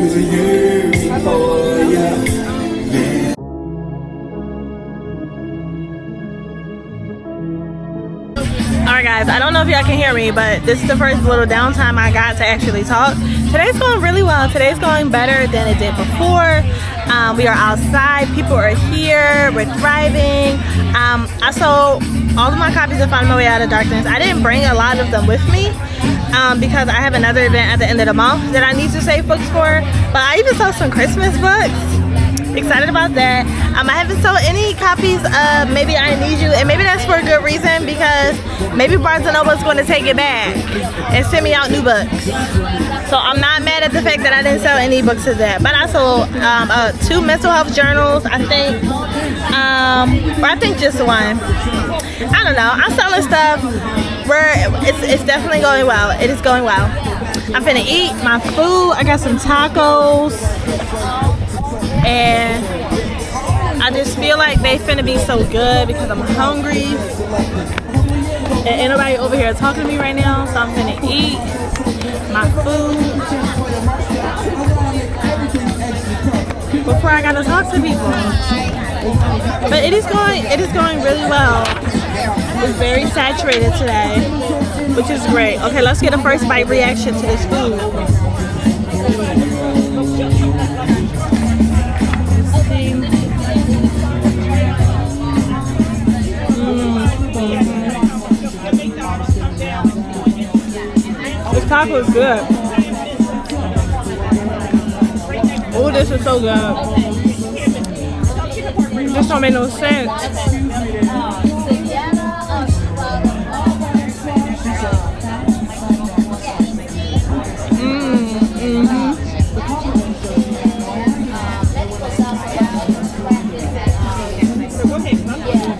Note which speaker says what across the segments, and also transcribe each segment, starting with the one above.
Speaker 1: Alright guys, I don't know if y'all can hear me, but this is the first little downtime I got to actually talk. Today's going really well. Today's going better than it did before. We are outside, people are here, we're thriving. I sold all of my copies of Find My Way Out of Darkness. I didn't bring a lot of them with me because I have another event at the end of the month that I need to save books for. But I even sold some Christmas books. Excited about that. I haven't sold any copies of Maybe I Need You, and maybe that's for a good reason, because maybe Barnes & Noble is going to take it back and send me out new books. So I'm not mad at the fact that I didn't sell any books of that. But I sold 2 mental health journals, I think, or I think just one. I don't know. I'm selling stuff where it's definitely going well. It is going well. I'm finna eat my food. I got some tacos. And I just feel like they finna be so good because I'm hungry. And ain't nobody over here talking to me right now, so I'm finna eat my food before I gotta talk to people. But it is going really well. It's very saturated today, which is great. Okay, let's get a first bite reaction to this food. This taco is good. Oh, this is so good. This don't make no sense.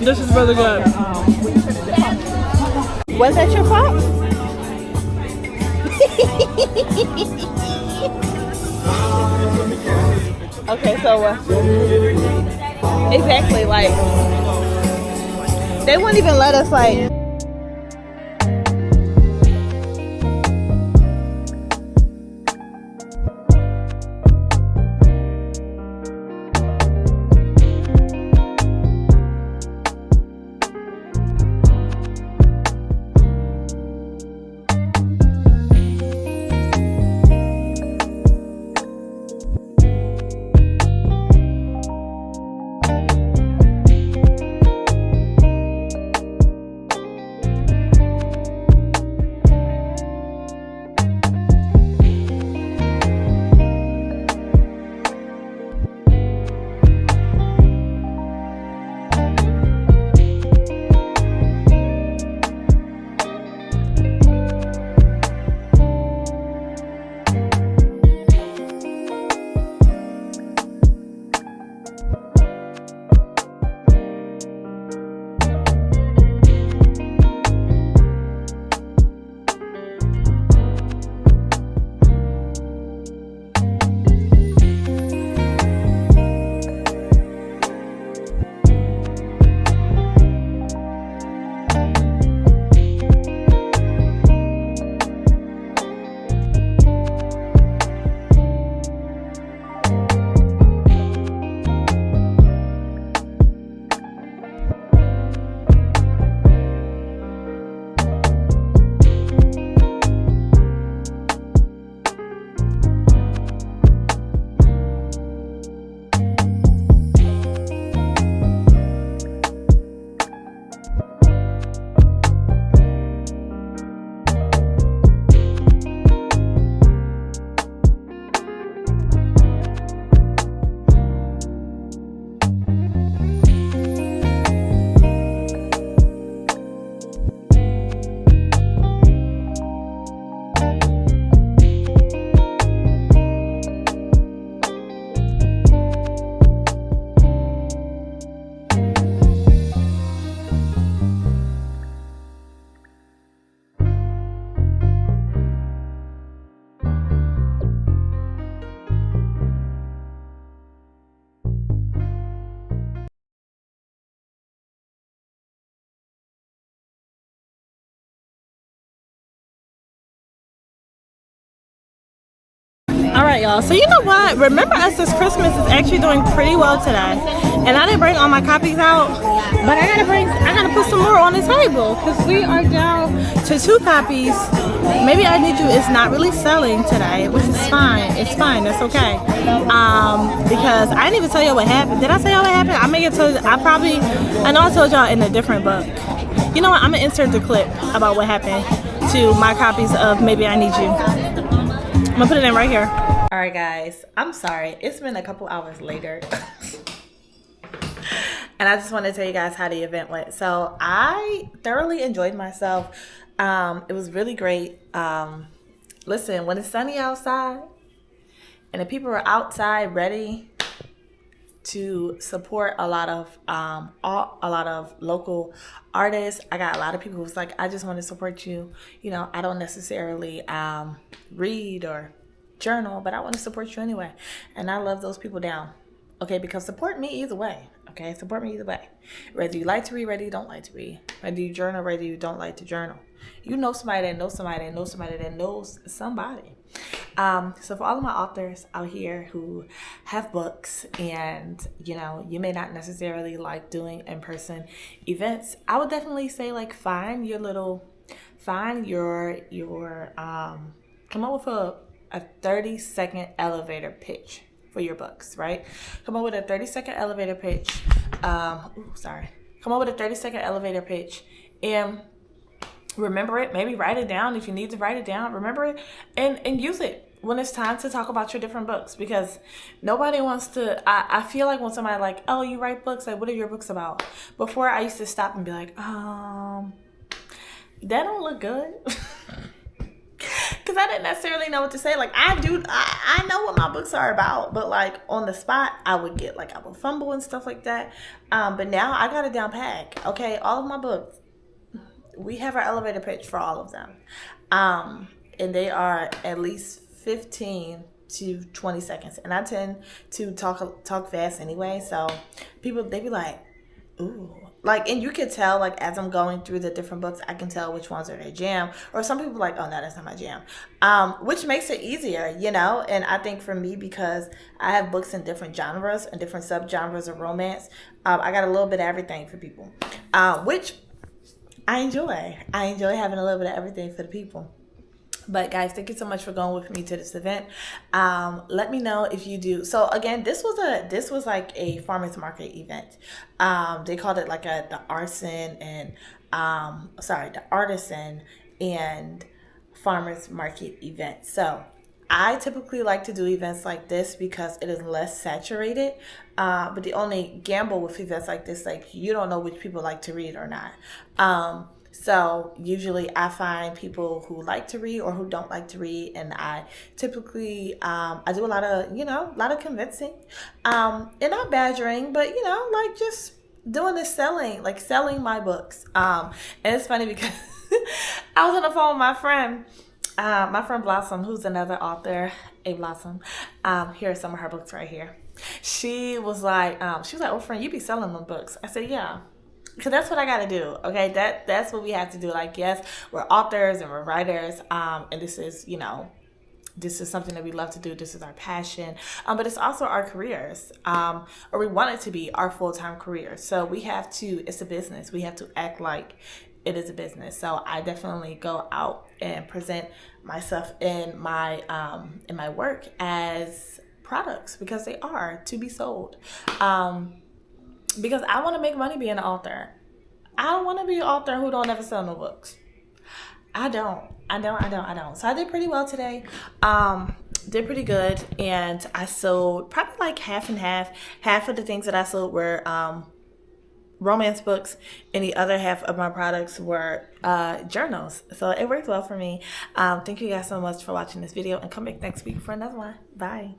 Speaker 1: This is really good. Was that your fault? Okay, so exactly, like they wouldn't even let us like All right, y'all. So you know what? Remember Us This Christmas is actually doing pretty well today, and I didn't bring all my copies out, but I gotta put some more on the table because we are down to 2 copies. Maybe I Need You is not really selling today, which is fine. It's fine. That's okay. Because I didn't even tell y'all what happened. Did I tell y'all what happened? I may have told. I know I told y'all in a different book. You know what? I'm gonna insert the clip about what happened to my copies of Maybe I Need You. I'm gonna put it in right here. All right, guys. I'm sorry. It's been a couple hours later. And I just want to tell you guys how the event went. So I thoroughly enjoyed myself. It was really great. Listen, when it's sunny outside and the people are outside ready to support a lot of local artists, I got a lot of people who's like, I just want to support you. You know, I don't necessarily read or journal, but I want to support you anyway. And I love those people down. Okay, because support me either way. Okay, support me either way. Whether you like to read, whether you don't like to read. Whether you journal, whether you don't like to journal. You know somebody that knows somebody that knows somebody that knows somebody. So for all of my authors out here who have books and, you know, you may not necessarily like doing in-person events, I would definitely say, like, find your come up with a 30-second elevator pitch for your books, right? Come up with a 30-second elevator pitch. Come up with a 30-second elevator pitch and remember it. Maybe write it down if you need to write it down. Remember it and use it when it's time to talk about your different books, because nobody wants to. I feel like when somebody like, oh, you write books, like, what are your books about? Before, I used to stop and be like, that don't look good. Because I didn't necessarily know what to say. Like, I know what my books are about, but like on the spot, I would fumble and stuff like that. But now I got it down pat. Okay, all of my books, we have our elevator pitch for all of them. And they are at least 15 to 20 seconds. And I tend to talk fast anyway. So people, they be like, ooh. Like, and you can tell, like, as I'm going through the different books, I can tell which ones are their jam. Or some people are like, oh, no, that's not my jam. Which makes it easier, you know? And I think for me, because I have books in different genres and different subgenres of romance, I got a little bit of everything for people, which I enjoy. I enjoy having a little bit of everything for the people. But guys, thank you so much for going with me to this event. Let me know if you do. So again, this was like a farmers market event. They called it like the artisan and farmers market event. So I typically like to do events like this because it is less saturated. But the only gamble with events like this, like, you don't know which people like to read or not. So usually I find people who like to read or who don't like to read, and I typically I do a lot of convincing, and not badgering, but like just doing this selling my books. And it's funny because I was on the phone with my friend Blossom, who's another author, A Blossom. Here are some of her books right here. She was like, oh, friend, you be selling them books. I said, yeah. Because that's what I got to do, okay? That's what we have to do. Like, yes, we're authors and we're writers, and this is something that we love to do. This is our passion, but it's also our careers, or we want it to be our full-time career. So we have to, it's a business. We have to act like it is a business. So I definitely go out and present myself in my work as products, because they are to be sold. Because I want to make money being an author. I don't want to be an author who don't ever sell no books. I don't. So I did pretty well today. Did pretty good. And I sold probably like half and half. Half of the things that I sold were romance books, and the other half of my products were journals. So it worked well for me. Thank you guys so much for watching this video, and come back next week for another one. Bye.